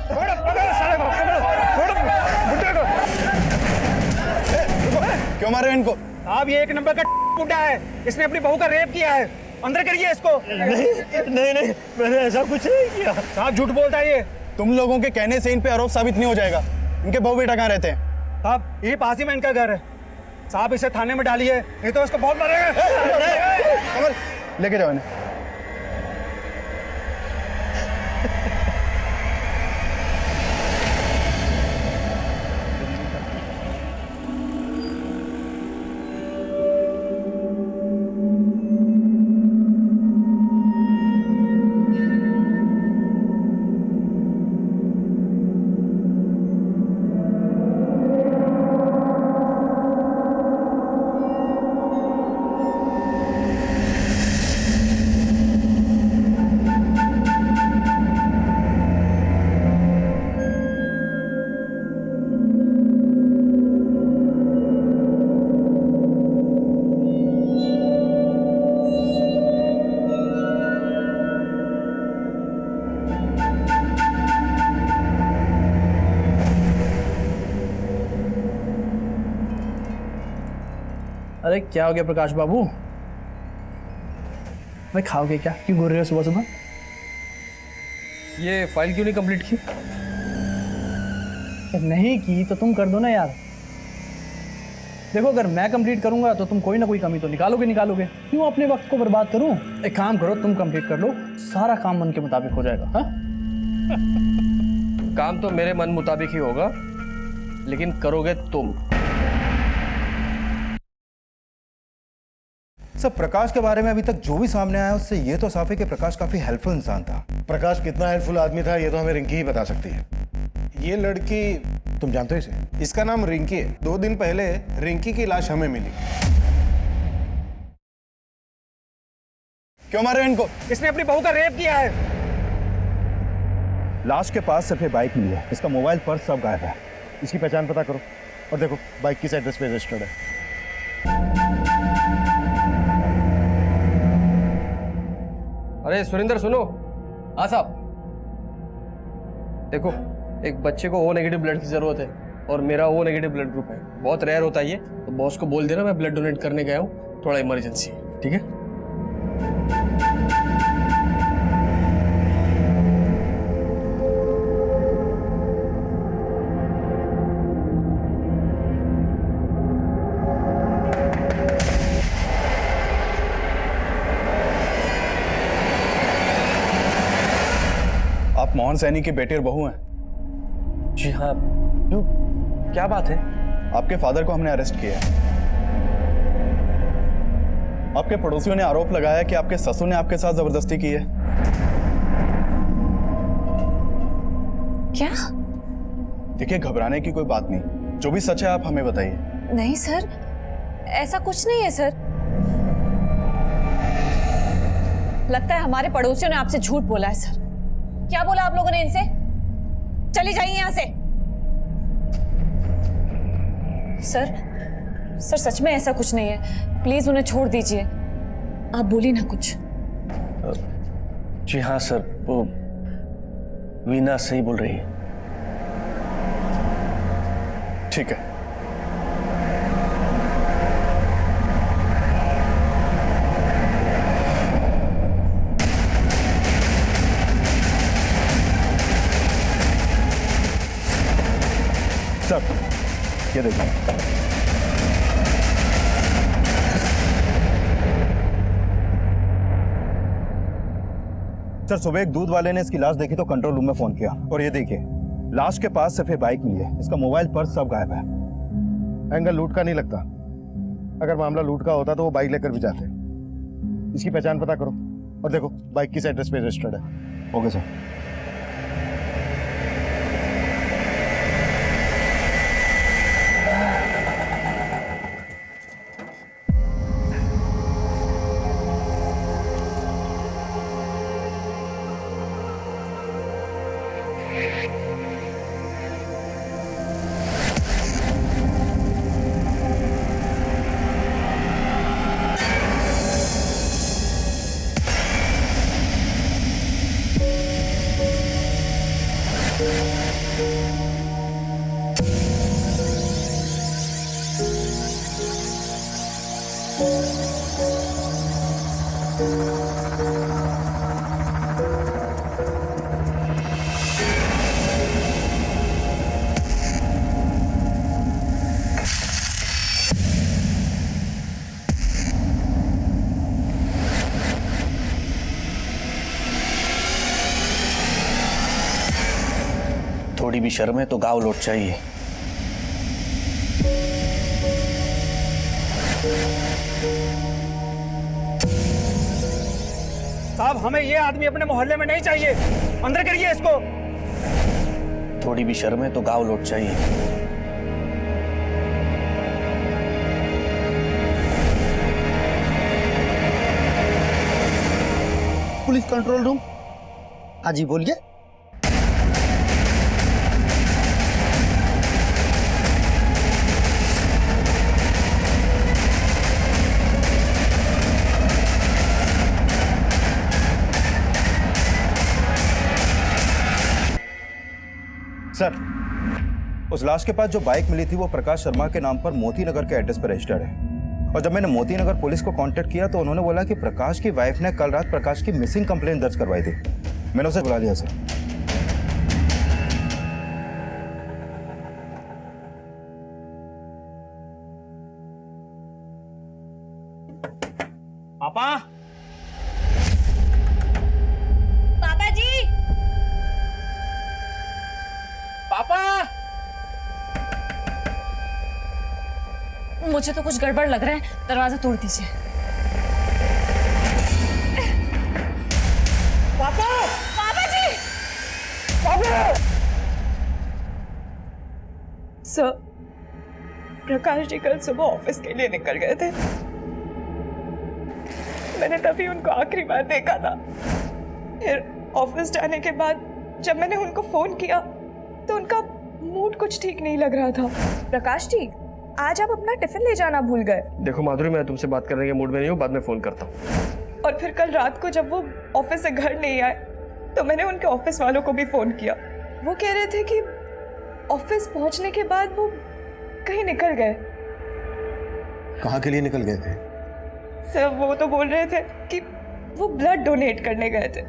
पकड़ो पकड़ो साले को, पकड़ो पकड़ो बुड्ढे को। क्यों मार रहे हो इनको? साहब ये एक नंबर का बुड्ढा है, इसने अपनी बहू का रेप किया है, अंदर करिए इसको। नहीं मैंने ऐसा कुछ नहीं किया। साहब झूठ बोलता है ये। तुम लोगों के कहने से इन पे आरोप साबित नहीं हो जाएगा। इनके बहू बेटा कहाँ रहते हैं? साहब यही पास ही में इनका घर है। साहब इसे थाने में डालिए, नहीं तो इसको बहुत मारेंगे। कमल लेके जाओ इन्हें। अरे क्या हो गया प्रकाश बाबू? भाई खाओगे क्या? क्यों घूर रहे हो सुबह सुबह? ये फाइल क्यों नहीं कंप्लीट की? नहीं की तो तुम कर दो ना यार। देखो अगर मैं कंप्लीट करूंगा तो तुम कोई ना कोई कमी तो निकालोगे। क्यों अपने वक्त को बर्बाद करूं? एक काम करो, तुम कंप्लीट कर लो, सारा काम मन के मुताबिक हो जाएगा। हाँ काम तो मेरे मन मुताबिक ही होगा, लेकिन करोगे तुम। सर प्रकाश के बारे में अभी तक जो भी सामने आया उससे ये तो साफ है कि प्रकाश काफी हेल्पफुल इंसान था। प्रकाश कितना हेल्पफुल आदमी था ये तो हमें रिंकी ही बता सकती है। ये लड़की, तुम जानते हो इसे? इसका नाम रिंकी है। 2 दिन पहले रिंकी की लाश हमें मिली। क्यों मार रहे हो इनको? इसने अपनी बहू का रेप किया है। लाश के पास सिर्फ ये बाइक मिली है, इसका मोबाइल पर्स सब गायब है। इसकी पहचान पता करो और देखो बाइक किस एड्रेस पे रजिस्टर्ड है। अरे सुरेंद्र सुनो। हाँ साहब, देखो एक बच्चे को ओ नेगेटिव ब्लड की जरूरत है और मेरा ओ नेगेटिव ब्लड ग्रुप है। बहुत रेयर होता है ये, तो बॉस को बोल देना मैं ब्लड डोनेट करने गया हूँ, थोड़ा इमरजेंसी है। ठीक है? आप मोहन सैनी की बेटी और बहू हैं? जी हाँ। क्यों, क्या बात है? आपके फादर को हमने अरेस्ट किया है। आपके पड़ोसियों ने आरोप लगाया कि आपके ससुर ने आपके साथ जबरदस्ती की है। क्या? देखिए घबराने की कोई बात नहीं, जो भी सच है आप हमें बताइए। नहीं सर, ऐसा कुछ नहीं है सर। लगता है हमारे पड़ोसियों ने आपसे झूठ बोला है सर। क्या बोला आप लोगों ने इनसे? चली जाइए यहां से। सर सच में ऐसा कुछ नहीं है, प्लीज उन्हें छोड़ दीजिए। आप बोलिए ना कुछ। जी हाँ सर, वो वीना सही बोल रही है। ठीक है। सर ये देखिए। सर सुबह एक दूध वाले ने इसकी लाश देखी तो कंट्रोल रूम में फोन किया, और ये देखिए लाश के पास सिर्फ ये बाइक मिली है, इसका मोबाइल पर्स सब गायब है। एंगल लूट का नहीं लगता। अगर मामला लूट का होता तो वो बाइक लेकर भी जाते। इसकी पहचान पता करो और देखो बाइक किस एड्रेस पे रजिस्टर्ड है। Okay sir. थोड़ी भी शर्म है तो गाँव लौट चाहिए। साहब हमें ये आदमी अपने मोहल्ले में नहीं चाहिए, अंदर करिए इसको। थोड़ी भी शर्म है तो गाँव लौट चाहिए। Police control room. हाँ जी बोलिए। सर, उस लाश के पास जो बाइक मिली थी वो प्रकाश शर्मा के नाम पर मोती नगर के एड्रेस पर रजिस्टर्ड है। और जब मैंने मोती नगर पुलिस को कांटेक्ट किया तो उन्होंने बोला कि प्रकाश की वाइफ ने कल रात प्रकाश की मिसिंग कंप्लेंट दर्ज करवाई थी। मैंने उसे बुला लिया सर। पापा, पापा जी, पापा। मुझे तो कुछ गड़बड़ लग रहा है, दरवाजा तोड़ दीजिए। पापा, पापा जी। पापा। सर, प्रकाश जी कल सुबह ऑफिस के लिए निकल गए थे। मैंने तभी उनको आखिरी बार देखा था। फिर ऑफिस जाने के बाद जब मैंने उनको फोन किया तो उनका मूड कुछ ठीक नहीं लग रहा था। प्रकाश जी, आज आप अपना टिफिन ले जाना भूल गए। देखो माधुरी, मैं तुमसे बात करने के मूड में नहीं हूँ, बाद में फोन करता हूँ। और फिर कल रात को जब वो ऑफिस से घर नहीं आए तो मैंने उनके ऑफिस वालों को भी फोन किया। वो कह रहे थे कि ऑफिस पहुंचने के बाद वो कहीं निकल गए। कहाँ के लिए निकल गए थे? सर, वो तो बोल रहे थे कि वो ब्लड डोनेट करने गए थे,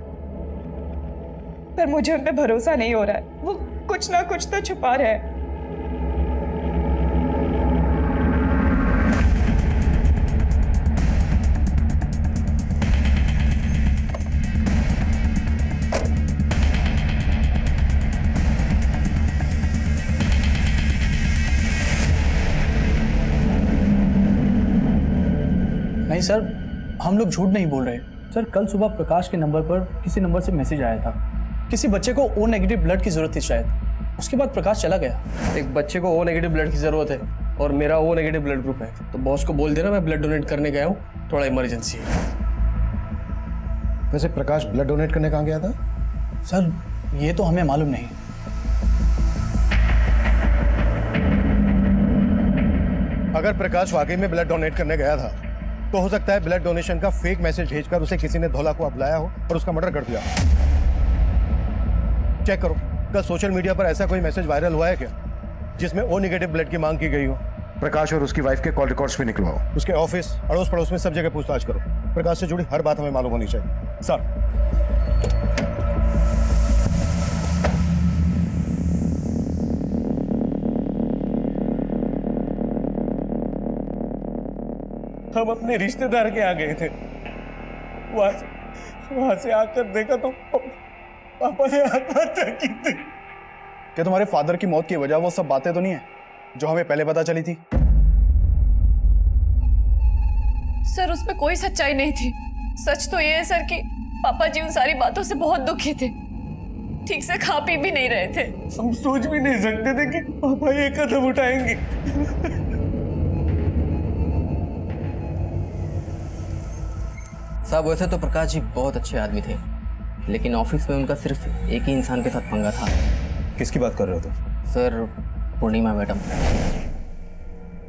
पर मुझे उन पे भरोसा नहीं हो रहा है। वो कुछ ना कुछ तो छुपा रहे हैं। नहीं सर, हम लोग झूठ नहीं बोल रहे। सर, कल सुबह प्रकाश के नंबर पर किसी नंबर से मैसेज आया था। किसी बच्चे को ओ नेगेटिव ब्लड की जरूरत थी शायद। उसके बाद प्रकाश चला गया। एक बच्चे को ओ नेगेटिव ब्लड की जरूरत है और मेरा ओ नेगेटिव ब्लड ग्रुप है, तो बॉस को बोल देना मैं ब्लड डोनेट करने गया हूँ, थोड़ा इमरजेंसी है। वैसे प्रकाश ब्लड डोनेट करने कहाँ गया था? सर, ये तो हमें मालूम नहीं। अगर प्रकाश वाकई में ब्लड डोनेट करने गया था तो हो सकता है ब्लड डोनेशन का फेक मैसेज भेजकर उसे किसी ने धोला कुआं बुलाया हो और उसका मर्डर कर दिया। चेक करो, कल सोशल मीडिया पर ऐसा कोई मैसेज वायरल हुआ है क्या जिसमें ओ नेगेटिव ब्लड की मांग की गई हो? प्रकाश और उसकी वाइफ के कॉल रिकॉर्ड्स भी निकलवाओ। उसके ऑफिस, अड़ोस पड़ोस में सब जगह पूछताछ करो। प्रकाश से जुड़ी हर बात हमें मालूम होनी चाहिए। सर, हम अपने रिश्तेदार के आ गए थे, वहां से आकर देखा तो पापा ने आत्महत्या की थी। क्या तुम्हारे फादर की मौत की वजह वो सब बातें तो नहीं है जो हमें पहले पता चली थी? सर, उसमें कोई सच्चाई नहीं थी। सच तो ये है सर कि पापा जी उन सारी बातों से बहुत दुखी थे, ठीक से खा पी भी नहीं रहे थे। हम सोच भी नहीं सकते थे कि पापा ये कदम उठाएंगे। साहब, वैसे तो प्रकाश जी बहुत अच्छे आदमी थे, लेकिन ऑफिस में उनका सिर्फ एक ही इंसान के साथ पंगा था। किसकी बात कर रहे हो तुम? सर, पूर्णिमा मैडम।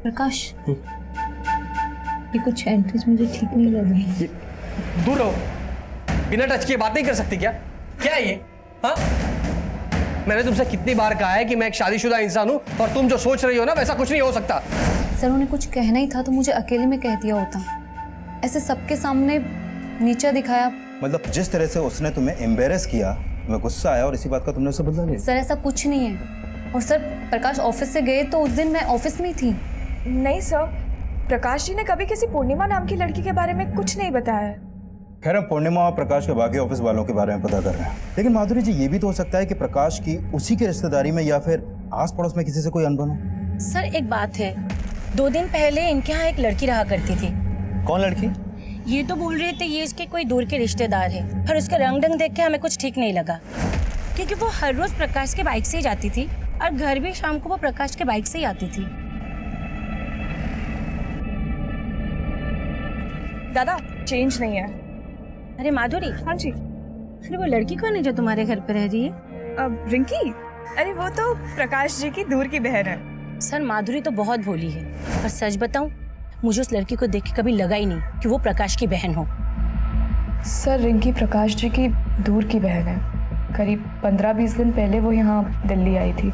प्रकाश, ये कुछ एंट्रीज मुझे ठीक नहीं लग रही। दूर रहो, बिना टच किए बात नहीं कर सकती क्या? क्या है ये? हाँ, मैंने तुमसे कितनी बार कहा है कि मैं एक शादीशुदा इंसान हूँ और तुम जो सोच रही हो ना वैसा कुछ नहीं हो सकता। सर, उन्हें कुछ कहना ही था तो मुझे अकेले में कह दिया होता। ऐसे सबके सामने नीचा दिखाया। मतलब जिस तरह से उसने तुम्हें एम्बेरस किया, तुम्हें गुस्सा आया और इसी बात का तुमने उसे बदला लिया? सर, ऐसा कुछ नहीं है। और सर, प्रकाश ऑफिस से गए तो उस दिन मैं ऑफिस में ही थी। नहीं सर, प्रकाश जी ने कभी किसी पूर्णिमा नाम की लड़की के बारे में कुछ नहीं बताया है। खैर हम पूर्णिमा और प्रकाश के बाकी ऑफिस वालों के बारे में पता कर रहे हैं, लेकिन माधुरी जी ये भी तो हो सकता है कि प्रकाश की उसी की रिश्तेदारी में या फिर आस पड़ोस में किसी से कोई अनबन हो। सर एक बात है, 2 दिन पहले इनके यहाँ एक लड़की रहा करती थी। कौन लड़की? ये तो बोल रहे थे ये इसके कोई दूर के रिश्तेदार है, पर उसका रंग ढंग देख के हमें कुछ ठीक नहीं लगा, क्योंकि वो हर रोज प्रकाश के बाइक से ही जाती थी और घर भी शाम को वो प्रकाश के बाइक से ही आती थी। दादा चेंज नहीं है। अरे माधुरी। हाँ जी। अरे वो लड़की कौन है जो तुम्हारे घर पे रह रही है? अब रिंकी, अरे वो तो प्रकाश जी की दूर की बहन है। सर माधुरी तो बहुत भोली है, पर सच बताऊं मुझे उस लड़की को देख के कभी लगा ही नहीं कि वो प्रकाश की बहन हो। सर रिंकी प्रकाश जी की दूर की बहन है। करीब 15-20 दिन पहले वो यहाँ दिल्ली आई थी।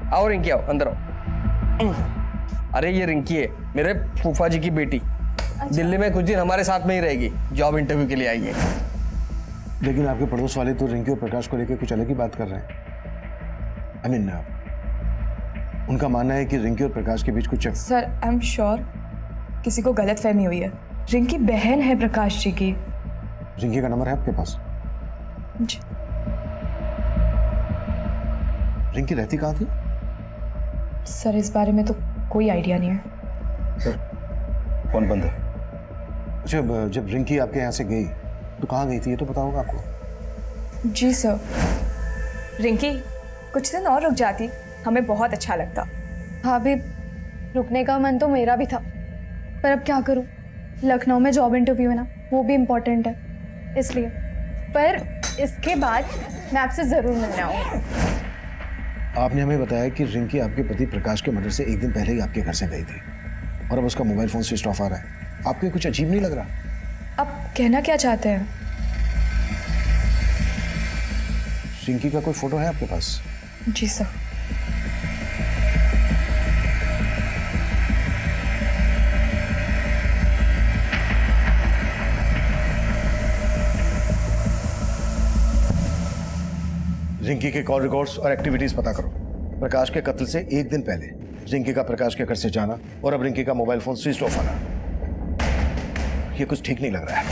आओ रिंकी, आओ अंदर आओ। अरे ये रिंकी है, मेरे फूफा जी की बेटी। दिल्ली में कुछ दिन हमारे साथ में ही रहेगी, जॉब इंटरव्यू के लिए आई है। लेकिन आपके पड़ोस वाले तो रिंकी और प्रकाश को लेकर कुछ अलग ही बात कर रहे हैं। आई मीन उनका मानना है कि रिंकी और प्रकाश के बीच कुछ। सर आई एम श्योर किसी को गलतफहमी हुई है। रिंकी बहन है प्रकाश जी की। रिंकी का नंबर है आपके पास? जी। रिंकी रहती कहाँ थी? सर इस बारे में तो कोई आइडिया नहीं है। सर फोन बंद है। अच्छा, जब रिंकी आपके यहाँ से गई तो कहाँ गई थी ये तो पता होगा आपको? जी सर। रिंकी कुछ दिन और रुक जाती, हमें बहुत अच्छा लगता। भाभी रुकने का मन तो मेरा भी था, पर अब क्या करूं, लखनऊ में जॉब इंटरव्यू है ना, वो भी इम्पोर्टेंट है इसलिए। पर इसके बाद मैं आपसे ज़रूर मिलने आऊँगी। आपने हमें बताया कि रिंकी आपके पति प्रकाश के मर्डर से 1 दिन पहले ही आपके घर से गई थी और अब उसका मोबाइल फोन स्विच ऑफ आ रहा है। आपको ये कुछ अजीब नहीं लग रहा? आप कहना क्या चाहते हैं? रिंकी का कोई फोटो है आपके पास? जी सर। रिंकी के कॉल रिकॉर्ड्स और एक्टिविटीज पता करो। प्रकाश के कत्ल से 1 दिन पहले रिंकी का प्रकाश के घर से जाना और अब रिंकी का मोबाइल फोन स्विच ऑफ आना, ये कुछ ठीक नहीं लग रहा है।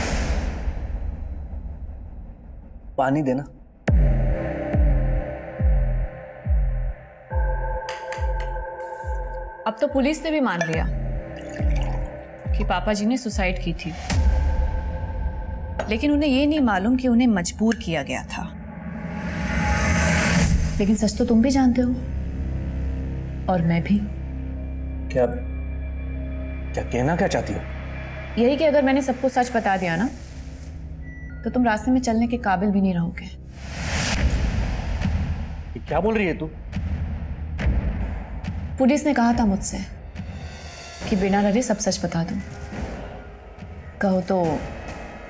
पानी देना। अब तो पुलिस ने भी मान लिया कि पापा जी ने सुसाइड की थी, लेकिन उन्हें ये नहीं मालूम कि उन्हें मजबूर किया गया था। लेकिन सच तो तुम भी जानते हो और मैं भी। क्या कहना क्या चाहती हो? यही कि अगर मैंने सबको सच बता दिया ना, तो तुम रास्ते में चलने के काबिल भी नहीं रहोगे। क्या बोल रही है तू? पुलिस ने कहा था मुझसे कि बिना डरे सब सच बता दूं। कहो तो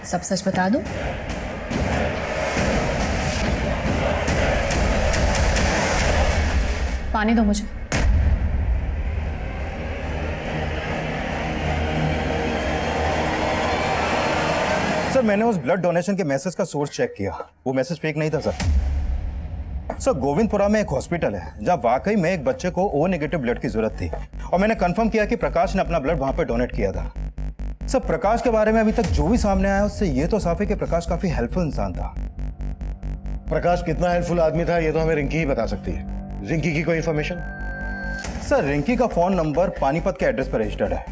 सब सच बता दूं? पानी दो मुझे। सर मैंने उस ब्लड डोनेशन के मैसेज का सोर्स चेक किया, वो मैसेज फेक नहीं था सर। गोविंदपुरा में एक हॉस्पिटल है जहां वाकई में एक बच्चे को ओ नेगेटिव ब्लड की जरूरत थी और मैंने कंफर्म किया कि प्रकाश ने अपना ब्लड वहां पे डोनेट किया था। सर प्रकाश के बारे में अभी तक जो भी सामने आया उससे ये तो साफ है कि प्रकाश काफी हेल्पफुल इंसान था। प्रकाश कितना हेल्पफुल आदमी था ये तो हमें रिंकी ही बता सकती है। रिंकी की कोई इंफॉर्मेशन? सर रिंकी का फोन नंबर पानीपत के एड्रेस पर रजिस्टर्ड है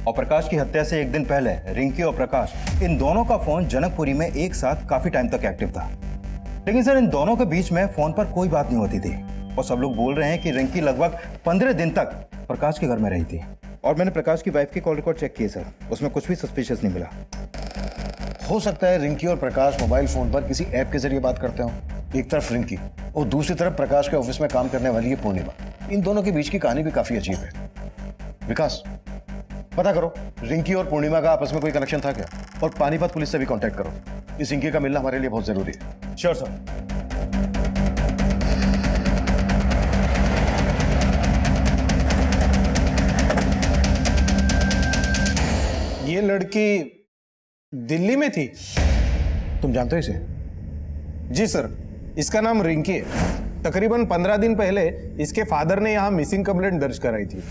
और प्रकाश की हत्या से 1 दिन पहले रिंकी और प्रकाश इन दोनों का फोन जनकपुरी में एक साथ काफी टाइम तक एक्टिव था। लेकिन सर इन दोनों के बीच में फोन पर कोई बात नहीं होती थी और सब लोग बोल रहे हैं कि रिंकी लगभग 15 दिन तक प्रकाश के घर में रही थी। और मैंने प्रकाश की वाइफ की कॉल रिकॉर्ड चेक किए सर, उसमें कुछ भी सस्पिशियस नहीं मिला। हो सकता है रिंकी और प्रकाश मोबाइल फोन पर किसी ऐप के जरिए बात करते हो। एक तरफ रिंकी और दूसरी तरफ प्रकाश के ऑफिस में काम करने वाली है पूर्णिमा। इन दोनों के बीच की कहानी भी काफी अजीब है। विकास पता करो रिंकी और पूर्णिमा का आपस में कोई कनेक्शन था क्या, और पानीपत पुलिस से भी कांटेक्ट करो। इस रिंकी का मिलना हमारे लिए बहुत जरूरी है। Sure sir. ये लड़की दिल्ली में थी? तुम जानते हो इसे? जी सर, इसका नाम रिंकी है। तकरीबन 15 दिन पहले इसके फादर ने यहाँ मिसिंग कंप्लेंट दर्ज कराई थी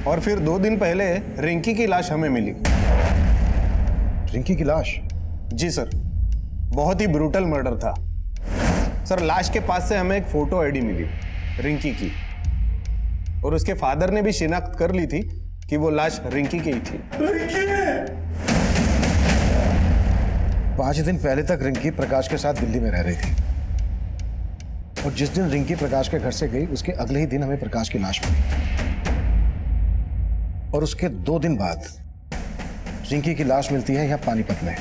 और फिर 2 दिन पहले रिंकी की लाश हमें मिली। रिंकी की लाश? जी सर, बहुत ही ब्रूटल मर्डर था सर। लाश के पास से हमें एक फोटो आईडी मिली रिंकी की, और उसके फादर ने भी शिनाख्त कर ली थी कि वो लाश रिंकी की ही थी। 5 दिन पहले तक रिंकी प्रकाश के साथ दिल्ली में रह रही थी, और जिस दिन रिंकी प्रकाश के घर से गई उसके अगले ही दिन हमें प्रकाश की लाश मिली, और उसके 2 दिन बाद रिंकी की लाश मिलती है यहाँ पानीपत में,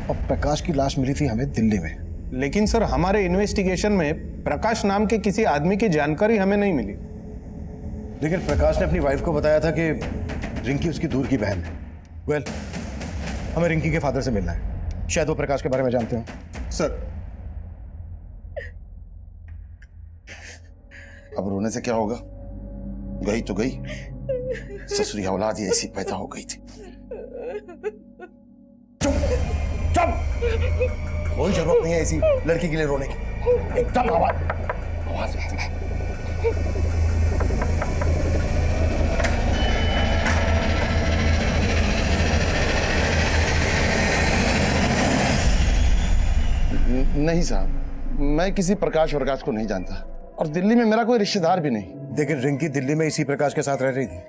और प्रकाश की लाश मिली थी हमें दिल्ली में। लेकिन सर हमारे इन्वेस्टिगेशन में प्रकाश नाम के किसी आदमी की जानकारी हमें नहीं मिली। लेकिन प्रकाश ने अपनी वाइफ को बताया था कि रिंकी उसकी दूर की बहन है। वेल, हमें रिंकी के फादर से मिलना है, शायद वो प्रकाश के बारे में जानते हो। सर अब रोने से क्या होगा? गई तो गई, ससुरी औलाद ही ऐसी पैदा हो गई थी। चुप! कोई जरूरत नहीं है ऐसी लड़की के लिए रोने की। एकदम आवाज नहीं साहब, मैं किसी प्रकाश को नहीं जानता, और दिल्ली में मेरा कोई रिश्तेदार भी नहीं। लेकिन रिंकी दिल्ली में इसी प्रकाश के साथ रह रही थी।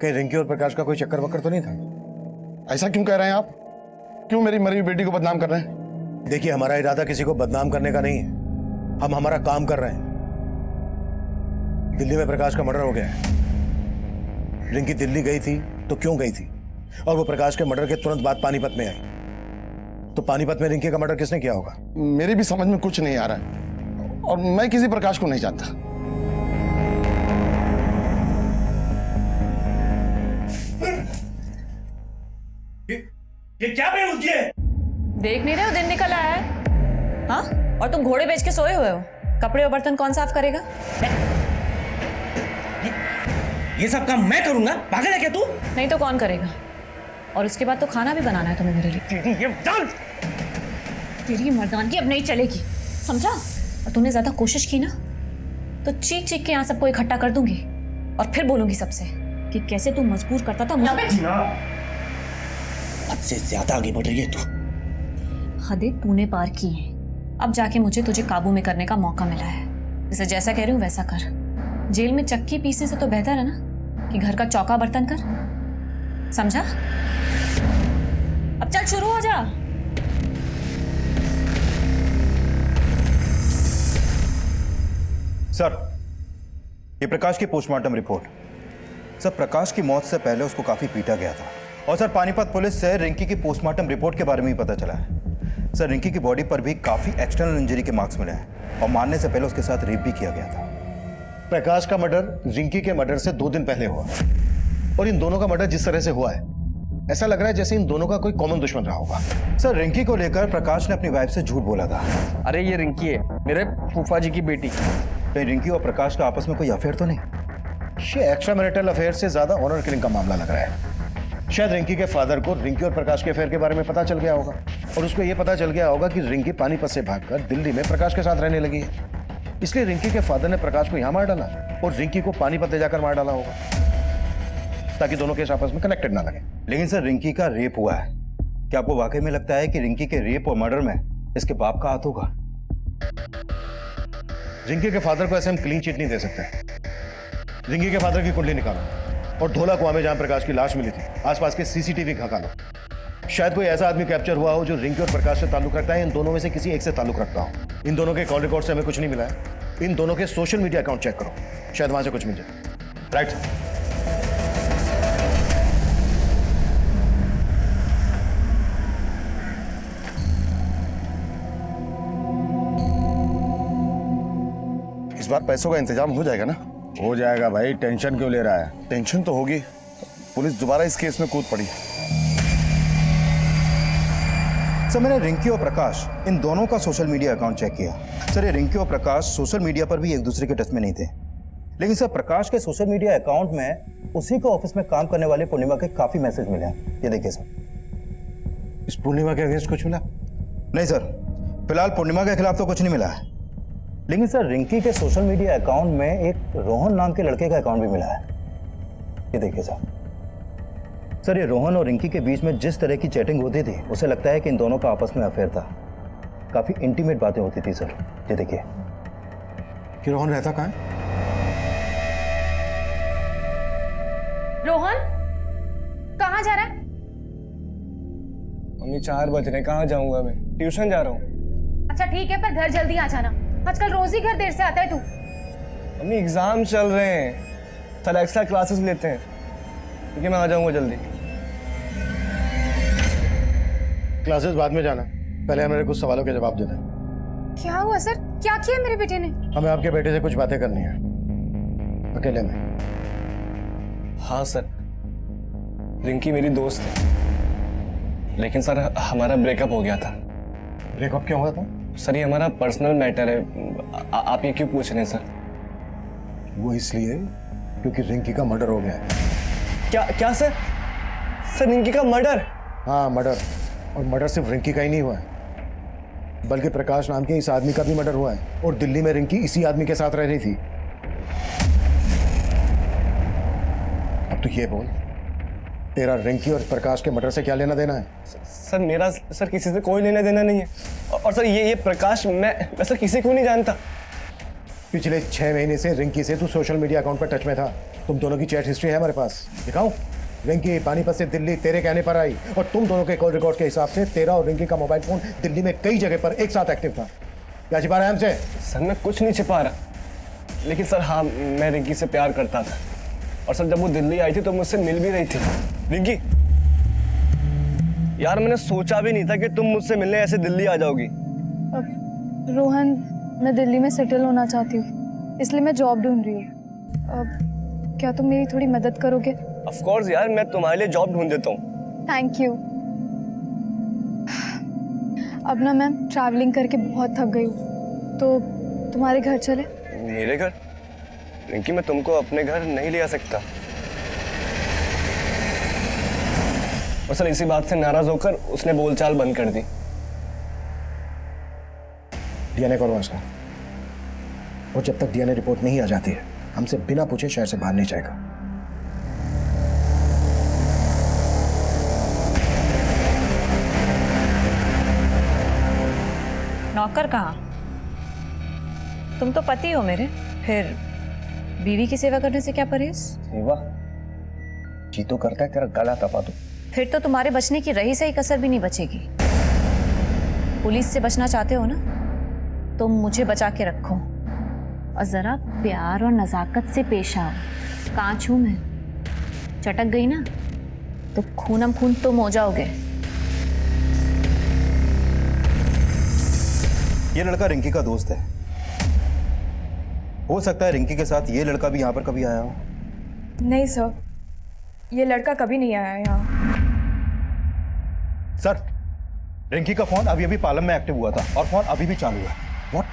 कहीं रिंकी और प्रकाश का कोई चक्कर वक्कर तो नहीं था? ऐसा क्यों कह रहे हैं आप? क्यों मेरी मरी हुई बेटी को बदनाम कर रहे हैं? देखिए, हमारा इरादा किसी को बदनाम करने का नहीं है, हम हमारा काम कर रहे हैं। दिल्ली में प्रकाश का मर्डर हो गया है। रिंकी दिल्ली गई थी तो क्यों गई थी? और वो प्रकाश के मर्डर के तुरंत बाद पानीपत में आई, तो पानीपत में रिंकी का मर्डर किसने किया होगा? मेरे भी समझ में कुछ नहीं आ रहा है, और मैं किसी प्रकाश को नहीं जानता। ये क्या बेवकूफी है? देख नहीं रहे हो दिन निकल आया है? हाँ, और तुम घोड़े बेच के सोए हुए हो। कपड़े और बर्तन कौन साफ करेगा? ये सब काम मैं करूंगा? पागल है क्या तू? नहीं तो कौन करेगा? और उसके बाद तो खाना भी बनाना है तुम्हें मेरे लिए। तेरी मर्दानगी अब नहीं चलेगी, समझा? और तूने ज्यादा कोशिश की ना तो चीख चीख के यहाँ सबको इकट्ठा कर दूंगी, और फिर बोलूंगी सबसे कि कैसे तू मजबूर करता था मुझे। हद से ज्यादा आगे बढ़ रही है तू। हदें तूने पार की हैं। अब जाके मुझे तुझे काबू में करने का मौका मिला है। जैसे जैसा कह रही हूँ वैसा कर। जेल में चक्की पीसने से तो बेहतर है ना कि घर का चौका बर्तन कर, समझा? अब चल शुरू हो जा। सर, ये प्रकाश की पोस्टमार्टम रिपोर्ट। सर, प्रकाश की मौत से पहले उसको काफी पीटा गया था, और सर पानीपत पुलिस से रिंकी की पोस्टमार्टम रिपोर्ट के बारे में ही पता चला है। सर, रिंकी की बॉडी पर भी काफी एक्सटर्नल इंजरी के मार्क्स मिले हैं, और मारने से पहले उसके साथ रेप भी किया गया था। प्रकाश का मर्डर रिंकी के मर्डर से 2 दिन पहले हुआ, और इन दोनों का मर्डर जिस तरह से हुआ है, ऐसा लग रहा है जैसे इन दोनों का कोई कॉमन दुश्मन रहा होगा। सर, रिंकी को लेकर प्रकाश ने अपनी वाइफ से झूठ बोला था। अरे ये रिंकी है, मेरे फूफा जी की बेटी। कहीं रिंकी और प्रकाश का आपस में कोई अफेयर तो नहीं? ये एक्स्ट्रा मैरिटल अफेयर से ज्यादा ऑनर किलिंग का मामला लग रहा है। शायद रिंकी के फादर को रिंकी और प्रकाश के अफेयर के बारे में पता चल गया होगा, और उसको ये पता चल गया होगा कि रिंकी पानीपत से भागकर दिल्ली में प्रकाश के साथ रहने लगी है। इसलिए रिंकी के फादर ने प्रकाश को यहाँ मार डाला और रिंकी को पानीपत ले जाकर मार डाला होगा, ताकि दोनों केस आपस में कनेक्टेड ना लगे। लेकिन सर, रिंकी का रेप हुआ है। क्या आपको वाकई में लगता है कि रिंकी के रेप और मर्डर में इसके बाप का हाथ होगा? रिंकी के फादर को ऐसे हम क्लीन चिट नहीं दे सकते। रिंकी के फादर की कुंडली निकालो और धोला कुआं में जहां प्रकाश की लाश मिली थी आसपास के सीसीटीवी खंगालो। शायद कोई ऐसा आदमी कैप्चर हुआ हो जो रिंकी और प्रकाश से ताल्लुक रखता है, इन दोनों में से किसी एक से ताल्लुक रखता हो। इन दोनों के कॉल रिकॉर्ड से हमें कुछ नहीं मिला है। इन दोनों के सोशल मीडिया अकाउंट चेक करो, शायद वहां से कुछ मिल जाए। Right sir. इस बार पैसों का इंतजाम हो जाएगा ना? हो जाएगा भाई, टेंशन क्यों ले रहा है? टेंशन तो होगी, पुलिस दोबारा इस केस में कूद पड़ी। सर, मैंने रिंकी और प्रकाश इन दोनों का सोशल मीडिया अकाउंट चेक किया। सर, ये रिंकी और प्रकाश सोशल मीडिया पर भी एक दूसरे के टच में नहीं थे, लेकिन सर प्रकाश के सोशल मीडिया अकाउंट में उसी के ऑफिस में काम करने वाले पूर्णिमा के काफी मैसेज मिले हैं। ये देखिए सर। इस पूर्णिमा के अगेंस्ट कुछ मिला? नहीं सर, फिलहाल पूर्णिमा के खिलाफ तो कुछ नहीं मिला है, लेकिन सर रिंकी के सोशल मीडिया अकाउंट में एक रोहन नाम के लड़के का अकाउंट भी मिला है। ये देखिए सर। सर, ये रोहन और रिंकी के बीच में जिस तरह की चैटिंग होती थी, उसे लगता है कि इन दोनों का आपस में अफेयर था। काफी इंटीमेट बातें होती थी सर। ये देखिए। कि रोहन रहता कहाँ है? रोहन कहाँ जा रहा है? मम्मी 4 बज रहे, कहाँ जाऊंगा मैं? ट्यूशन जा रहा हूँ। अच्छा ठीक है, पर घर जल्दी आ जाना। आजकल रोज ही घर देर से आता है तू। मम्मी एग्जाम चल रहे हैं, कल एक्स्ट्रा क्लासेस लेते हैं। ठीक है, मैं आ जाऊंगा जल्दी। क्लासेस बाद में जाना, पहले मेरे कुछ सवालों के जवाब दे दें। क्या हुआ सर? क्या किया मेरे बेटे ने? हमें आपके बेटे से कुछ बातें करनी है, अकेले में। हाँ सर, रिंकी मेरी दोस्त है, लेकिन सर हमारा ब्रेकअप हो गया था। ब्रेकअप क्यों हुआ था? सर ये हमारा पर्सनल मैटर है। आप ये क्यों पूछ रहे हैं सर? वो इसलिए क्योंकि रिंकी का मर्डर हो गया है। क्या सर? सर रिंकी का मर्डर? हाँ मर्डर, और मर्डर सिर्फ रिंकी का ही नहीं हुआ है, बल्कि प्रकाश नाम के इस आदमी का भी मर्डर हुआ है। और दिल्ली में रिंकी इसी आदमी के साथ रह रही थी। अब तो ये बोल, तेरा रिंकी और प्रकाश के मर्डर से क्या लेना देना है? सर मेरा सर किसी से कोई लेना देना नहीं है। और सर ये प्रकाश, मैं सर किसी को नहीं जानता। पिछले 6 महीने से रिंकी से तू सोशल मीडिया अकाउंट पर टच में था। तुम दोनों की चैट हिस्ट्री है हमारे पास, दिखाऊं? रिंकी पानीपत से दिल्ली तेरे कहने पर आई, और तुम दोनों के कॉल रिकॉर्ड के हिसाब से तेरा और रिंकी का मोबाइल फोन दिल्ली में कई जगह पर एक साथ एक्टिव था। क्या छिपा रहा है हमसे? सर मैं कुछ नहीं छिपा रहा, लेकिन सर हाँ, मैं रिंकी से प्यार करता था। और सर जब वो दिल्ली आई थी तो मुझसे मिल भी रही थी। रिंकी यार, मैंने सोचा भी नहीं था कि तुम मुझसे मिलने ऐसे दिल्ली आ जाओगी। रोहन, मैं दिल्ली में सेटल होना चाहती हूँ, इसलिए मैं जॉब ढूंढ रही हूँ। क्या तुम मेरी थोड़ी मदद करोगे? ऑफ कोर्स यार, मैं तुम्हारे लिए जॉब ढूंढ देता हूँ। Thank you. अब ना मैं ट्रैवलिंग करके बहुत थक गई हूँ, तो तुम्हारे घर चले? मेरे घर? रिंकी मैं तुमको अपने घर नहीं ले आ सकता। और सर इसी बात से नाराज होकर उसने बोलचाल बंद कर दी। डीएनए करवा उसका, और जब तक डीएनए रिपोर्ट नहीं आ जाती है, हमसे बिना पूछे शहर से बाहर नहीं जाएगा। नौकर कहाँ? तुम तो पति हो मेरे, फिर बीवी की सेवा करने से क्या परहेज? सेवा? जी तो करता है तेरा गला दबा दूं। फिर तो तुम्हारे बचने की रही सही कसर भी नहीं बचेगी। पुलिस से बचना चाहते हो ना, तो मुझे बचा के रखो और जरा प्यार और नजाकत से पेश आओ। कांच हूं मैं, चटक गई ना तो खूनम खून तुम हो जाओगे। ये लड़का रिंकी का दोस्त है। हो सकता है रिंकी के साथ ये लड़का भी यहाँ पर कभी आया हो। नहीं सर, ये लड़का कभी नहीं आया यहाँ। सर, रिंकी का फोन अभी अभी पालम में एक्टिव हुआ था और फोन अभी भी चालू है। व्हाट?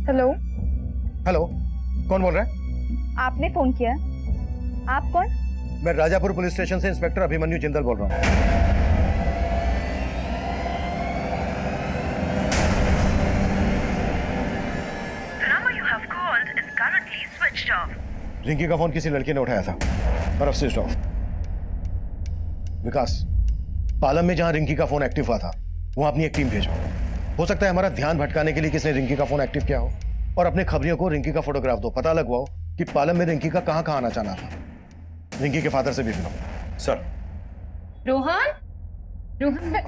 हेलो। हेलो, कौन बोल रहा है? आपने फोन किया? आप कौन? मैं राजापुर पुलिस स्टेशन से इंस्पेक्टर अभिमन्यु जिंदल बोल रहा हूँ। रिंकी का फोन किसी लड़की ने उठाया था और अब स्विच ऑफ। विकास, पालम में जहां रिंकी का फोन एक्टिव हुआ था, वहां अपनी एक टीम भेजो। हो सकता है हमारा ध्यान भटकाने के लिए किसने रिंकी का फोन एक्टिव किया हो, और अपने खबरियों को रिंकी का फोटोग्राफ दो। पता लगवाओ कि पालम में रिंकी का कहां कहां आना जाना था। रिंकी के फादर से भी मिलो। सर। रोहन, रोहन,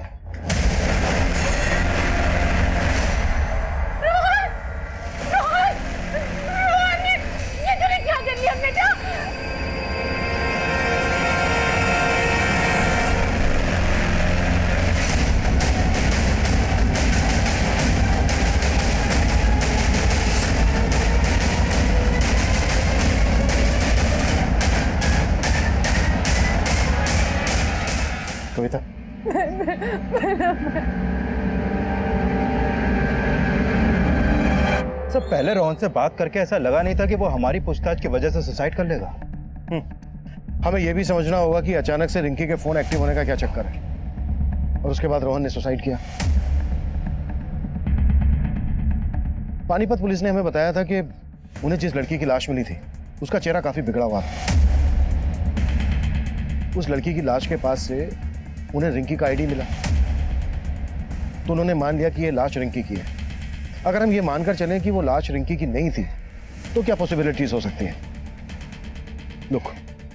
कविता, सर पहले रोहन से बात करके ऐसा लगा नहीं था कि वो हमारी पूछताछ की वजह से सुसाइड कर लेगा। हमें यह भी समझना होगा कि अचानक से रिंकी के फोन एक्टिव होने का क्या चक्कर है, और उसके बाद रोहन ने सुसाइड किया। पानीपत पुलिस ने हमें बताया था कि उन्हें जिस लड़की की लाश मिली थी उसका चेहरा काफी बिगड़ा हुआ था। उस लड़की की लाश के पास से उन्हें रिंकी का आईडी मिला, तो उन्होंने मान लिया कि यह लाश रिंकी की है। अगर हम ये मानकर चलें कि वो लाश रिंकी की नहीं थी तो क्या पॉसिबिलिटीज हो सकती हैं? लुक,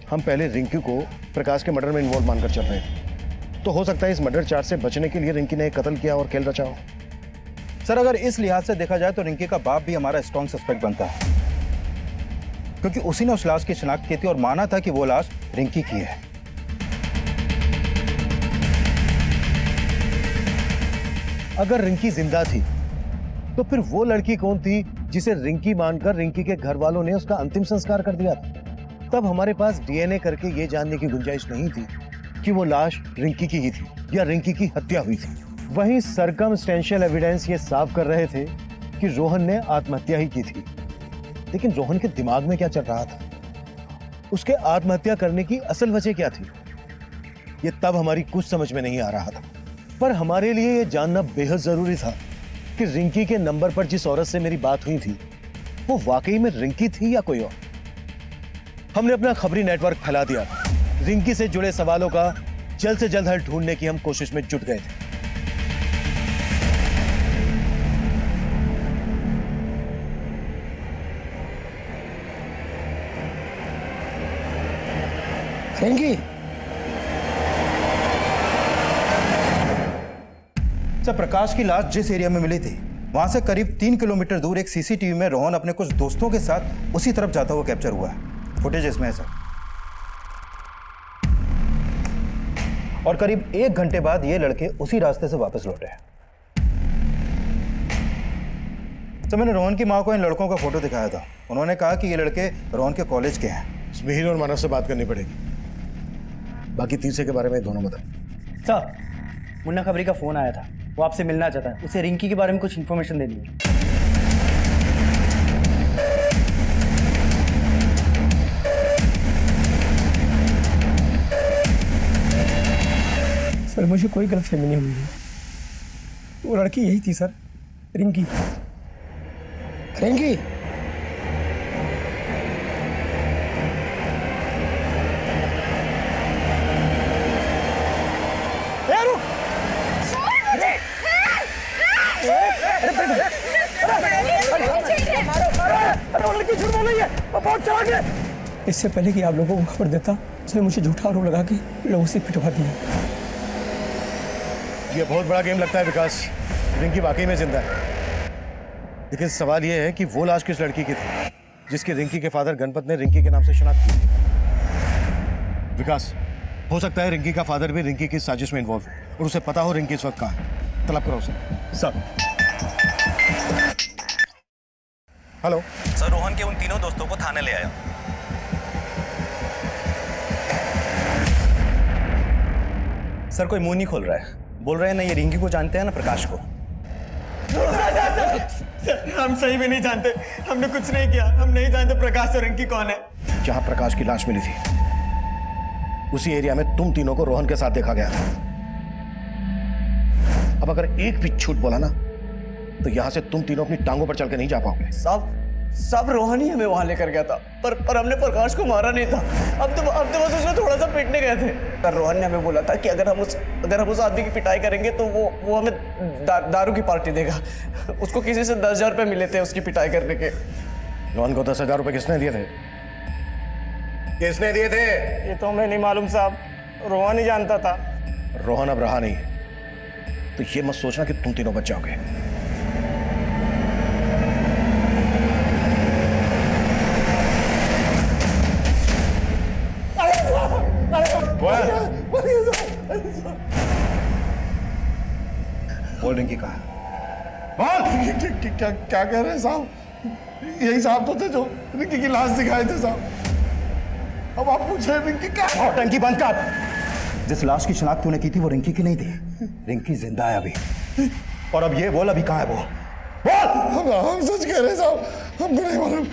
हम पहले रिंकी को प्रकाश के मर्डर में इन्वॉल्व मानकर चल रहे थे, तो हो सकता है इस मर्डर चार्ज से बचने के लिए रिंकी ने एक कत्ल किया और खेल रचा हो। सर, अगर इस लिहाज से देखा जाए तो रिंकी का बाप भी हमारा स्ट्रॉन्ग सस्पेक्ट बनता है, क्योंकि उसी ने उस लाश की शिनाख्त की थी और माना था कि वो लाश रिंकी की है। अगर रिंकी जिंदा थी तो फिर वो लड़की कौन थी जिसे रिंकी मानकर रिंकी के घर वालों ने उसका अंतिम संस्कार कर दिया था? तब हमारे पास डीएनए करके ये जानने की गुंजाइश नहीं थी कि वो लाश रिंकी की ही थी या रिंकी की हत्या हुई थी। वहीं सर्कमस्टेंशियल एविडेंस ये साफ कर रहे थे कि रोहन ने आत्महत्या ही की थी। लेकिन रोहन के दिमाग में क्या चल रहा था? उसके आत्महत्या करने की असल वजह क्या थी? ये तब हमारी कुछ समझ में नहीं आ रहा था। पर हमारे लिए ये जानना बेहद जरूरी था कि रिंकी के नंबर पर जिस औरत से मेरी बात हुई थी वो वाकई में रिंकी थी या कोई और। हमने अपना खबरी नेटवर्क फैला दिया। रिंकी से जुड़े सवालों का जल्द से जल्द हल ढूंढने की हम कोशिश में जुट गए थे। रिंकी, सर, प्रकाश की लाश जिस एरिया में मिली थी वहां से करीब 3 किलोमीटर दूर एक सीसीटीवी में रोहन अपने कुछ दोस्तों के साथ उसी तरफ जाता हुआ कैप्चर हुआ है। फुटेज इसमें है सर। और करीब 1 घंटे बाद ये लड़के उसी रास्ते से वापस लौटे हैं। तो मैंने रोहन की मां को इन लड़कों का फोटो दिखाया था। उन्होंने कहा कि ये लड़के रोहन के कॉलेज के हैं। मिहिर और मानव से बात करनी पड़ेगी। बाकी तीसरे के बारे में दोनों बताओ। सर, मुन्ना खबरी का फोन आया था, वो आपसे मिलना चाहता है। उसे रिंकी के बारे में कुछ इन्फॉर्मेशन देनी है। सर, मुझे कोई गलतफहमी नहीं हुई है। वो लड़की यही थी सर, रिंकी। रिंकी, इससे पहले कि आप लोगों को खबर देता, उसने मुझे झूठा आरोप लगा के लोगों से पिटवा दिया। ये बहुत बड़ा गेम लगता है विकास। रिंकी वाकई में जिंदा है, लेकिन सवाल ये है कि वो लाश किस लड़की की थी जिसकी रिंकी के फादर गणपत ने रिंकी के नाम से शनाख्त की थी। विकास, हो सकता है रिंकी का फादर भी रिंकी की साजिश में इन्वॉल्व है और उसे पता हो रिंकी इस वक्त कहाँ है। तलब करो उसे। सर, हेलो सर, रोहन के उन तीनों दोस्तों को थाने ले आया। सर, कोई मुंह नहीं खोल रहा है। बोल रहे हैं ना ये रिंकी को जानते हैं ना प्रकाश को। हम सही में नहीं जानते, हमने कुछ नहीं किया। हम नहीं जानते प्रकाश और रिंकी कौन है। जहां प्रकाश की लाश मिली थी उसी एरिया में तुम तीनों को रोहन के साथ देखा गया था। अब अगर एक भी झूठ बोला ना तो यहां से तुम तीनों अपनी टांगों पर चल के नहीं जा पाओगे। सब रोहन ही हमें वहां लेकर गया था, पर हमने प्रकाश को मारा नहीं था। अब तो बस उसमें थोड़ा सा पीटने गए थे। पर रोहन ने हमें बोला था कि अगर हम उस आदमी की पिटाई करेंगे तो वो हमें दारू की पार्टी देगा। उसको किसी से 10,000 रुपये मिले थे उसकी पिटाई करने के। रोहन को 10,000 रुपये किसने दिए थे? किसने दिए थे? ये तो हमें नहीं मालूम साहब, रोहन ही जानता था। रोहन अब रहा नहीं, तो ये मत सोचना कि तुम तीनों बच जाओगे। बोल रिंकी कहाँ? क्या कह रहे हैं साहब? यही साहब तो थे जो रिंकी की लाश दिखाए थे साहब। अब आप पूछ रहे हैं रिंकी कहाँ? और टंकी बंद कर। जिस लाश की शिनाख्त तूने की थी वो रिंकी की नहीं थी। रिंकी जिंदा है अभी। और अब ये बोल, अभी कहाँ है वो? बोल। हम सच कह रहे हैं साहब, हमको नहीं मालूम।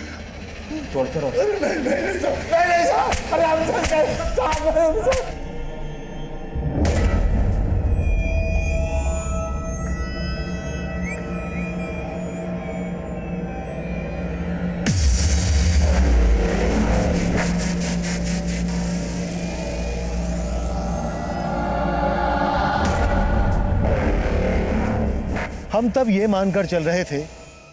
छोड़ते रहो। नहीं साहब, अरे हम सच कह रहे हैं साहब। हम तब ये मानकर चल रहे थे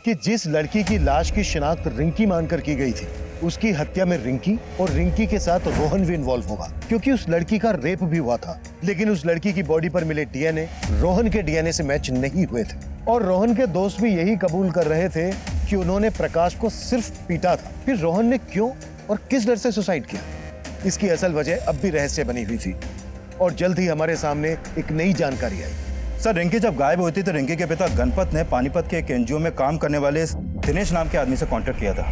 कि जिस लड़की की लाश की शिनाख्त रिंकी मानकर की गई थी, उसकी हत्या में रिंकी और रिंकी के साथ रोहन भी इन्वॉल्व होगा, क्योंकि उस लड़की का रेप भी हुआ था। लेकिन उस लड़की की बॉडी पर मिले डीएनए रोहन के डीएनए से मैच नहीं हुए थे, और रोहन के दोस्त भी यही कबूल कर रहे थे कि उन्होंने प्रकाश को सिर्फ पीटा था। फिर रोहन ने क्यों और किस डर से सुसाइड किया, इसकी असल वजह अब भी रहस्य बनी हुई थी, और जल्द ही हमारे सामने एक नई जानकारी आई। सर, रिंकी जब गायब हुई थी तो रिंकी के पिता गणपत ने पानीपत के एक एनजीओ में काम करने वाले इस दिनेश नाम के आदमी से कांटेक्ट किया था।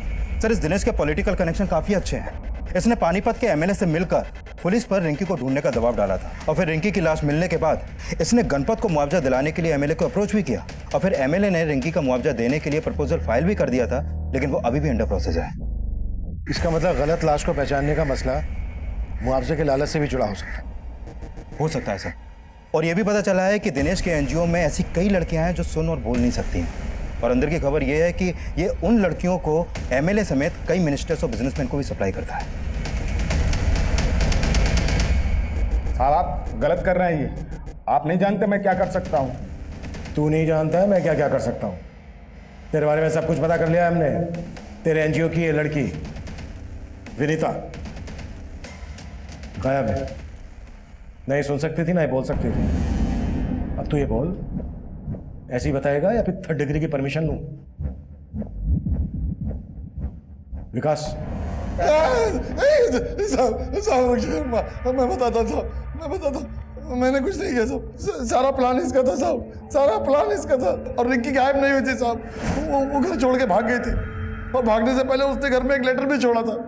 सर, इस दिनेश के पॉलिटिकल कनेक्शन काफी अच्छे हैं। इसने पानीपत के एमएलए से मिलकर पुलिस पर रिंकी को ढूंढने का दबाव डाला था, और फिर रिंकी की लाश मिलने के बाद इसने गणपत को मुआवजा दिलाने के लिए एमएलए को अप्रोच भी किया, और फिर एमएलए ने रिंकी का मुआवजा देने के लिए प्रपोजल फाइल भी कर दिया था, लेकिन वो अभी भी अंडर प्रोसेस है। इसका मतलब गलत लाश को पहचानने का मसला मुआवजे के लालच से भी जुड़ा हो सकता है सर। और ये भी पता चला है कि दिनेश के एनजीओ में ऐसी कई लड़कियां हैं जो सुन और बोल नहीं सकती हैं, और अंदर की खबर ये है कि ये उन लड़कियों को एमएलए समेत कई मिनिस्टर्स और बिजनेसमैन को भी सप्लाई करता है। साहब, आप गलत कर रहे हैं। ये आप नहीं जानते मैं क्या कर सकता हूँ। तू नहीं जानता है मैं क्या क्या कर सकता हूँ। तेरे बारे में सब कुछ पता कर लिया हमने। तेरे एनजीओ की ये लड़की विनीता गायब है। नहीं सुन सकती थी, नहीं बोल सकती थी। अब तू ये बोल, ऐसे ही बताएगा या फिर 3rd डिग्री की परमिशन लूं? विकास। मैं बताता था, मैंने कुछ नहीं किया साहब। सारा प्लान इसका था साहब, सारा प्लान इसका था। और रिंकी गायब नहीं हुई थी साहब, वो घर छोड़ के भाग गई थी, और भागने से पहले उसने घर में एक लेटर भी छोड़ा था।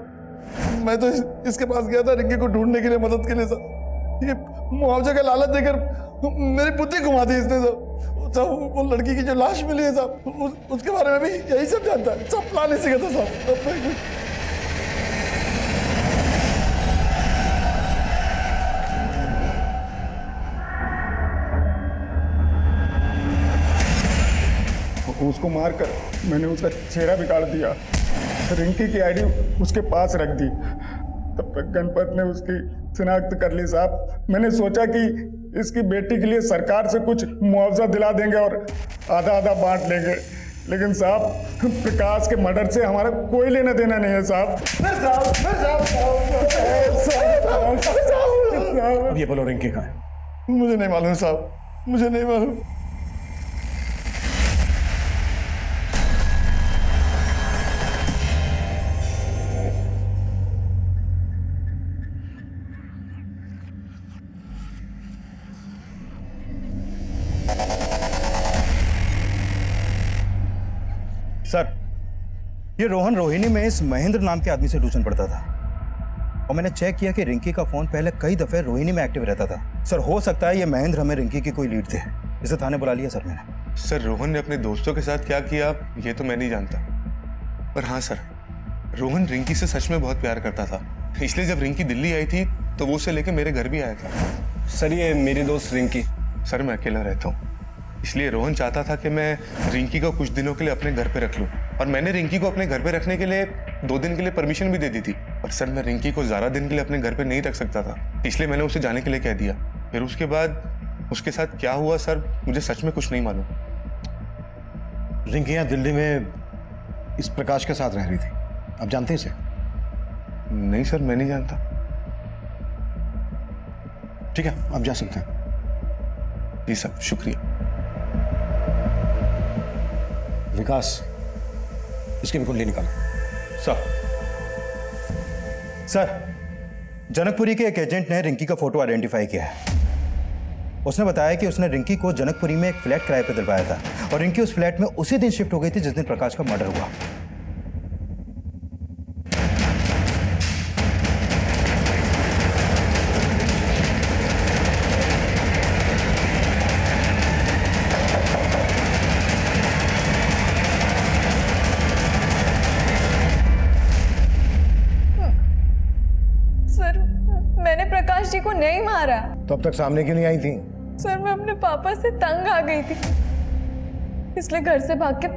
मैं तो इसके पास गया था रिंकी को ढूंढने के लिए, मदद के लिए साहब। ये मुआवजे का लालच देकर मेरी बुद्धि घुमा दी इसने साहब। वो लड़की की जो लाश मिली है साहब, उसके बारे में भी यही सब जानता है। सब प्लान इसी का था साहब। उसको मारकर मैंने उसका चेहरा बिगाड़ दिया, रिंकी की आईडी उसके पास रख दी। तब तक गणपत ने उसकी शिनाख्त कर ली साहब। मैंने सोचा कि इसकी बेटी के लिए सरकार से कुछ मुआवजा दिला देंगे और आधा आधा बांट लेंगे, लेकिन साहब प्रकाश के मर्डर से हमारा कोई लेना देना नहीं है साहब। अब ये बोलो, रिंकी कहाँ है? मुझे नहीं मालूम साहब, मुझे नहीं मालूम। सर, ये रोहन रोहिणी में इस महेंद्र नाम के आदमी से ट्यूशन पढ़ता था, और मैंने चेक किया कि रिंकी का फोन पहले कई दफे रोहिणी में एक्टिव रहता था। सर, हो सकता है ये महेंद्र हमें रिंकी की कोई लीड थे। इसे थाने बुला लिया सर मैंने। सर, रोहन ने अपने दोस्तों के साथ क्या किया ये तो मैं नहीं जानता, पर हाँ सर, रोहन रिंकी से सच में बहुत प्यार करता था, इसलिए जब रिंकी दिल्ली आई थी तो वो उसे लेकर मेरे घर भी आया था। सर, ये मेरी दोस्त रिंकी। सर, मैं अकेला रहता हूँ, इसलिए रोहन चाहता था कि मैं रिंकी को कुछ दिनों के लिए अपने घर पे रख लूं, और मैंने रिंकी को अपने घर पे रखने के लिए 2 दिन के लिए परमिशन भी दे दी थी। पर सर, मैं रिंकी को ज़्यादा दिन के लिए अपने घर पे नहीं रख सकता था, इसलिए मैंने उसे जाने के लिए कह दिया। फिर उसके बाद उसके साथ क्या हुआ सर, मुझे सच में कुछ नहीं मालूम। रिंकी यहाँ दिल्ली में इस प्रकाश के साथ रह रही थी, आप जानते हैं इसे? नहीं सर, मैं नहीं जानता। ठीक है, आप जा सकते हैं। जी सर, शुक्रिया। विकास, इसकी भी कुंडली निकालो। सर, जनकपुरी के एक एजेंट ने रिंकी का फोटो आइडेंटिफाई किया है। उसने बताया कि उसने रिंकी को जनकपुरी में एक फ्लैट किराए पर दिलवाया था, और रिंकी उस फ्लैट में उसी दिन शिफ्ट हो गई थी जिस दिन प्रकाश का मर्डर हुआ। प्रकाश जी को नहीं मारा। तो अब तक सामने क्यों नहीं आई थी? सर, मैं अपने पापा से तंग आ गई थी, इसलिए घर से भाग के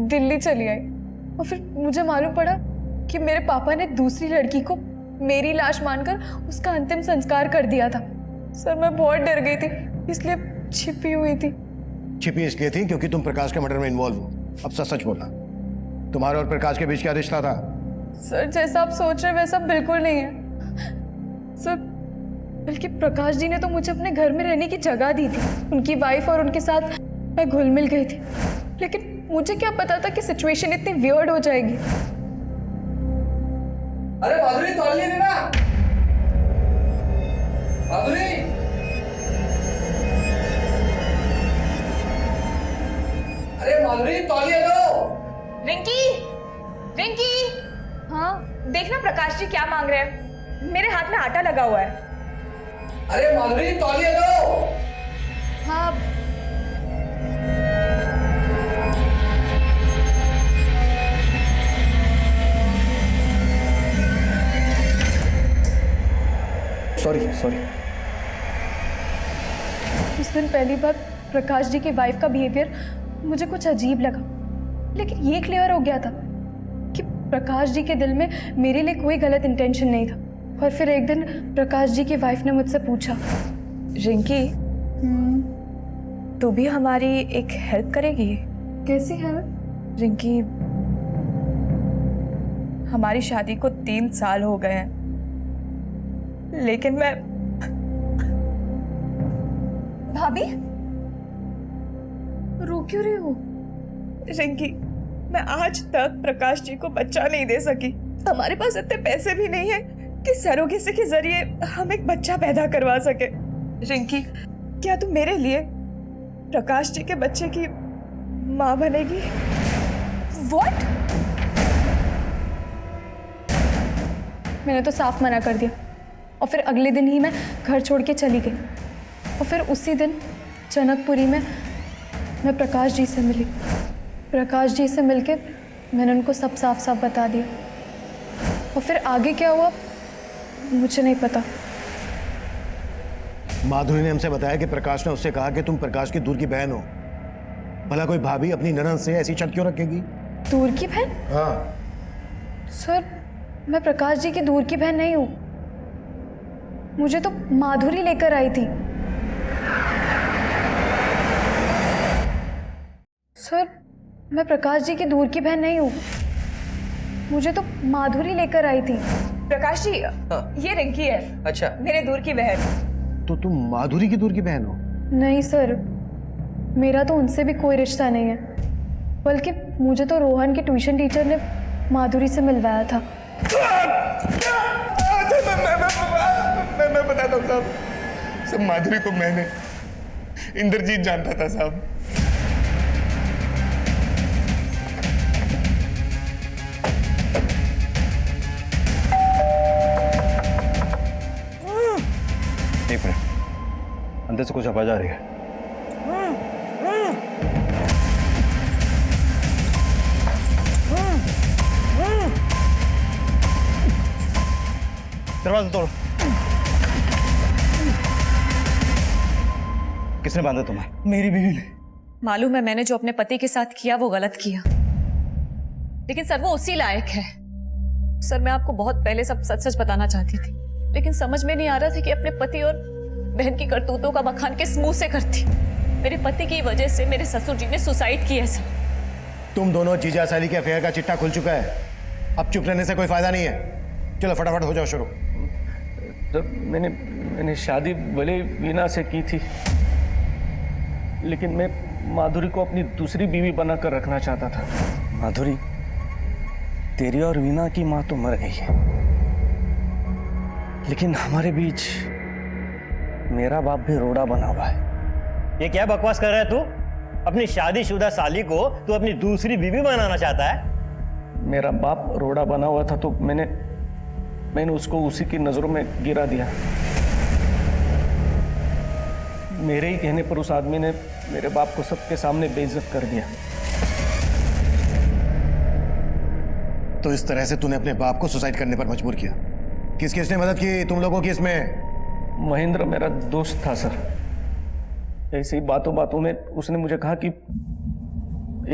दिल्ली चली आई, और फिर मुझे मालूम पड़ा कि मेरे पापा ने दूसरी लड़की को मेरी लाश मानकर उसका अंतिम संस्कार कर दिया था। सर, मैं बहुत डर गई थी, इसलिए छिपी हुई थी। छिपी इसलिए थी क्योंकि तुम प्रकाश के मर्डर में इन्वॉल्व हो। अब सच सच बोलना, तुम्हारे और प्रकाश के बीच क्या रिश्ता था? सर जैसा आप सोच रहे हैं वैसा बिल्कुल नहीं है सर, बल्कि प्रकाश जी ने तो मुझे अपने घर में रहने की जगह दी थी। उनकी वाइफ और उनके साथ मैं घुल मिल गई थी, लेकिन मुझे क्या पता था कि सिचुएशन इतनी वियर्ड हो जाएगी। अरे माधुरी तौलिए देना, माधुरी। अरे माधुरी तौलिए दो। रिंकी, रिंकी। हाँ देखना प्रकाश जी क्या मांग रहे हैं, मेरे हाथ में आटा लगा हुआ है। अरे माधुरी तौलिए दो। हाँ सॉरी। उस दिन पहली बार प्रकाश जी की वाइफ का बिहेवियर मुझे कुछ अजीब लगा, लेकिन ये क्लियर हो गया था कि प्रकाश जी के दिल में मेरे लिए कोई गलत इंटेंशन नहीं था। और फिर एक दिन प्रकाश जी की वाइफ ने मुझसे पूछा, रिंकी तू भी हमारी एक हेल्प करेगी? कैसी हेल्प? रिंकी, हमारी शादी को 3 साल हो गए हैं, लेकिन मैं भाभी रो क्यों रही हो? रिंकी, मैं आज तक प्रकाश जी को बच्चा नहीं दे सकी। हमारे पास इतने पैसे भी नहीं है कि सरोगेसी के जरिए हम एक बच्चा पैदा करवा सके। रिंकी, क्या तू मेरे लिए प्रकाश जी के बच्चे की माँ बनेगी? What? मैंने तो साफ मना कर दिया और फिर अगले दिन ही मैं घर छोड़ के चली गई। और फिर उसी दिन जनकपुरी में मैं प्रकाश जी से मिली। प्रकाश जी से मिलके मैंने उनको सब साफ साफ बता दिया। और फिर आगे क्या हुआ मुझे नहीं पता। माधुरी ने हमसे बताया कि प्रकाश ने उससे कहा कि तुम प्रकाश की दूर की बहन हो। भला कोई भाभी अपनी ननद से ऐसी शक क्यों रखेगी? दूर की बहन? हाँ सर, मैं प्रकाश जी की दूर की बहन नहीं हूँ। मुझे तो माधुरी लेकर आई थी। सर, मैं प्रकाश जी की दूर की बहन नहीं हूँ। मुझे तो माधुरी लेकर आई थी। प्रकाश जी, ये रिंकी है। अच्छा, मेरे दूर की बहन। तो तुम माधुरी की दूर की बहन हो? नहीं सर, मेरा तो उनसे भी कोई रिश्ता नहीं है, बल्कि मुझे तो रोहन के ट्यूशन टीचर ने माधुरी से मिलवाया था। मैं बताता हूँ साहब, सब माधुरी को मैंने इंद्रजीत जानता था साहब। एक मिनट, अंदर से कुछ आवाज आ रही है। दरवाजा तोड़ो। किसने बांधा तुम्हें? मेरी बीवी ने। मालूम है मैंने जो अपने पति के साथ किया वो गलत किया, लेकिन सर वो उसी लायक है। सर, मैं आपको बहुत पहले सब सच सच बताना चाहती थी, लेकिन समझ में नहीं आ रहा था कि अपने पति और बहन की करतूतों का बखान किस मुंह से करती। मेरे पति की वजह से मेरे ससुर जी ने सुसाइड किया सर। तुम दोनों जीजा साली के अफेयर का चिट्टा खुल चुका है। अब चुप रहने से कोई फायदा नहीं है। चलो फटाफट हो जाओ शुरू। तो मैंने शादी भले वीना से की थी, लेकिन मैं माधुरी को अपनी दूसरी बीवी बनाकर रखना चाहता था। माधुरी, तेरी और वीना की माँ तो मर गई है, लेकिन हमारे बीच मेरा बाप भी रोड़ा बना हुआ है। ये क्या बकवास कर रहा है तू? अपनी शादीशुदा साली को तू अपनी दूसरी बीवी बनाना चाहता है? मेरा बाप रोड़ा बना हुआ था तो मैंने उसको उसी की नजरों में गिरा दिया। मेरे ही कहने पर उस आदमी ने मेरे बाप को सबके सामने बेइज्जत कर दिया। तो इस तरह से तूने अपने बाप को सुसाइड करने पर मजबूर किया। किसने मदद की तुम लोगों की इसमें? महेंद्र मेरा दोस्त था सर। ऐसे ही बातों बातों में उसने मुझे कहा कि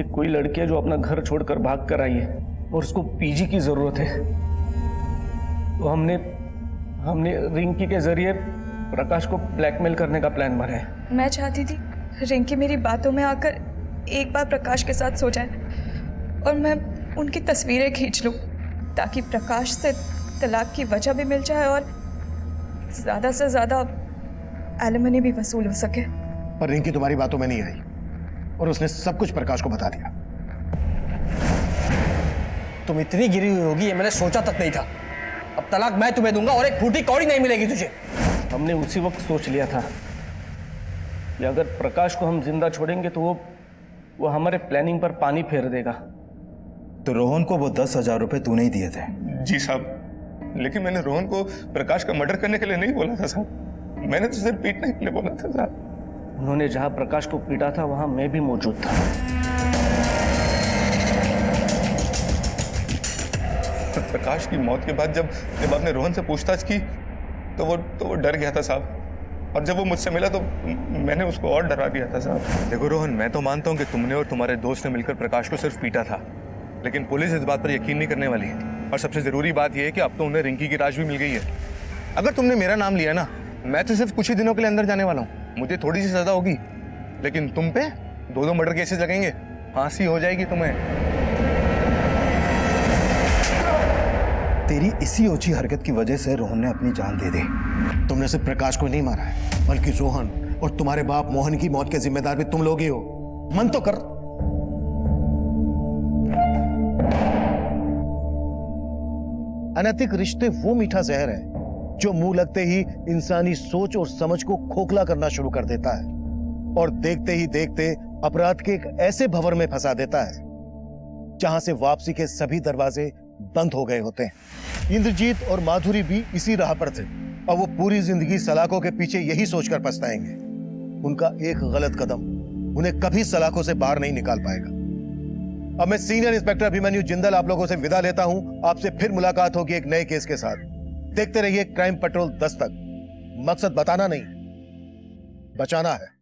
एक कोई लड़की है जो अपना घर छोड़कर भाग कर आई है और उसको पीजी की जरूरत है। तो हमने रिंकी के जरिए प्रकाश को ब्लैकमेल करने का प्लान बनाया। मैं चाहती थी रिंकी मेरी बातों में आकर एक बार प्रकाश के साथ सो जाए और मैं उनकी तस्वीरें खींच लूं ताकि प्रकाश से तलाक की वजह भी मिल जाए और ज़्यादा से ज़्यादा एलिमनी भी वसूल हो सके। पर रिंकी तुम्हारी बातों में नहीं आई और उसने सब कुछ प्रकाश को बता दिया। तुम इतनी गिरी हुई होगी ये मैंने सोचा तक नहीं था। अब तलाक मैं तुम्हें दूंगा और एक फूटी कौड़ी नहीं मिलेगी तुझे। हमने उसी वक्त सोच लिया था कि अगर प्रकाश को हम जिंदा छोड़ेंगे तो वो हमारे प्लानिंग पर पानी फेर देगा। तो रोहन को वो 10,000 रुपए तूने ही दिए थे? जी साहब, लेकिन मैंने रोहन को प्रकाश का मर्डर करने के लिए नहीं बोला था साहब। मैंने तो सिर्फ पीटने के लिए बोला था साहब। उन्होंने जहां प्रकाश को पीटा था वहां मैं भी मौजूद था। प्रकाश की मौत के बाद जब आपने रोहन से पूछताछ की तो वो डर गया था साहब, और जब वो मुझसे मिला तो मैंने उसको और डरा दिया था साहब। देखो रोहन, मैं तो मानता हूँ कि तुमने और तुम्हारे दोस्त ने मिलकर प्रकाश को सिर्फ पीटा था, लेकिन पुलिस इस बात पर यकीन नहीं करने वाली है। और सबसे जरूरी बात यह है कि अब तो उन्हें रिंकी की लाश भी मिल गई है। अगर तुमने मेरा नाम लिया ना, मैं तो सिर्फ कुछ ही दिनों के लिए अंदर जाने वाला हूँ, मुझे थोड़ी सी सजा होगी, लेकिन तुम पे 2 मर्डर केसेस लगेंगे, फांसी हो जाएगी तुम्हें। तेरी इसी ओछी हरकत की वजह से रोहन ने अपनी जान दे दी। तुमने सिर्फ प्रकाश को नहीं मारा है, बल्कि रोहन और तुम्हारे बाप मोहन की मौत के जिम्मेदार भी तुम लोग ही हो। मन तो कर। अनैतिक रिश्ते वो मीठा जहर है जो मुंह लगते ही इंसानी सोच और समझ को खोखला करना शुरू कर देता है और देखते ही देखते अपराध के एक ऐसे भंवर में फंसा देता है जहां से वापसी के सभी दरवाजे बंद हो गए होते हैं। इंद्रजीत और माधुरी भी इसी राह पर थे और वो पूरी जिंदगी सलाखों के पीछे यही सोचकर पछताएंगे। उनका एक गलत कदम उन्हें कभी सलाखों से बाहर नहीं निकाल पाएगा। अब मैं सीनियर इंस्पेक्टर अभिमन्यु जिंदल आप लोगों से विदा लेता हूं। आपसे फिर मुलाकात होगी एक नए केस के साथ। देखते रहिए क्राइम पेट्रोल 10 तक। मकसद बताना नहीं, बचाना है।